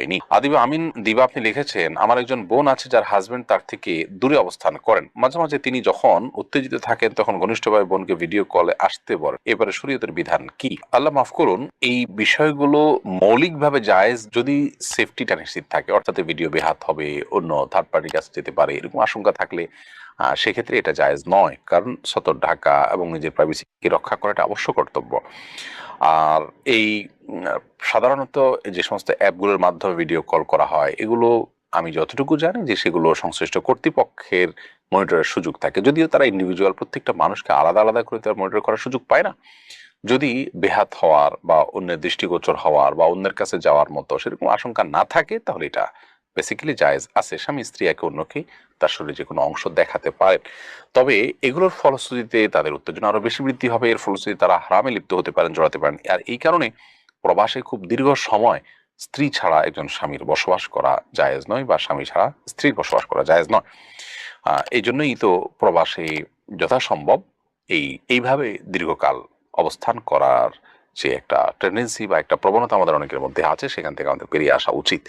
হয়নি। আদিবা আমিন দিবা আপনি লিখেছেন, আমার একজন বোন আছে যার হাজবেন্ড তার থেকে দূরে অবস্থান করেন। মাঝে মাঝে তিনি যখন উত্তেজিত থাকেন তখন ঘনিষ্ঠভাবে বোনকে ভিডিও কলে আসতে বলেন। এবারে শরীয়তের বিধান কি? আল্লাহ মাফ করুন, এই বিষয়গুলো মৌলিকভাবে জায়েজ যদি সেফটিটা নিশ্চিত থাকে, অর্থাৎ ভিডিও বেহাত হবে, অন্য থার্ড পার্টির কাছে যেতে পারে, এরকম আশঙ্কা থাকলে সেক্ষেত্রে এটা জায়েজ নয়। কারণ সতর ঢাকা এবং নিজের প্রাইভেসিকে রক্ষা করাটা অবশ্য কর্তব্য। আর এই সাধারণত যে সমস্ত অ্যাপগুলোর মাধ্যমে ভিডিও কল করা হয়, এগুলো আমি যতটুকু জানি যে সেগুলো সংশ্লিষ্ট কর্তৃপক্ষের মনিটরের সুযোগ থাকে, যদিও তারা ইন্ডিভিজুয়াল প্রত্যেকটা মানুষকে আলাদা আলাদা করে তারা মনিটর করার সুযোগ পায় না। যদি বেহাত হওয়ার বা অন্যের দৃষ্টিগোচর হওয়ার বা অন্যের কাছে যাওয়ার মতো সেরকম আশঙ্কা না থাকে, তাহলে এটা বেসিক্যালি জায়েজ আছে। স্বামী স্ত্রী একে অন্যকে তার শরীরে যে কোনো অংশ দেখাতে পারেন। তবে এগুলোর ফলশ্রুতিতে তাদের উত্তেজনা আরো বেশি বৃদ্ধি হবে, এর ফলশ্রুতিতে তারা হারামে লিপ্ত হতে পারেন, জড়াতে পারেন। আর এই কারণে প্রবাসে খুব দীর্ঘ সময় স্ত্রী ছাড়া একজন স্বামীর বসবাস করা জায়েজ নয়, বা স্বামী ছাড়া স্ত্রীর বসবাস করা জায়েজ নয়। এই জন্যই তো প্রবাসে যথাসম্ভব এইভাবে দীর্ঘকাল অবস্থান করার যে একটা টেন্ডেন্সি বা একটা প্রবণতা আমাদের অনেকের মধ্যে আছে, সেখান থেকে আমাদের বেরিয়ে আসা উচিত।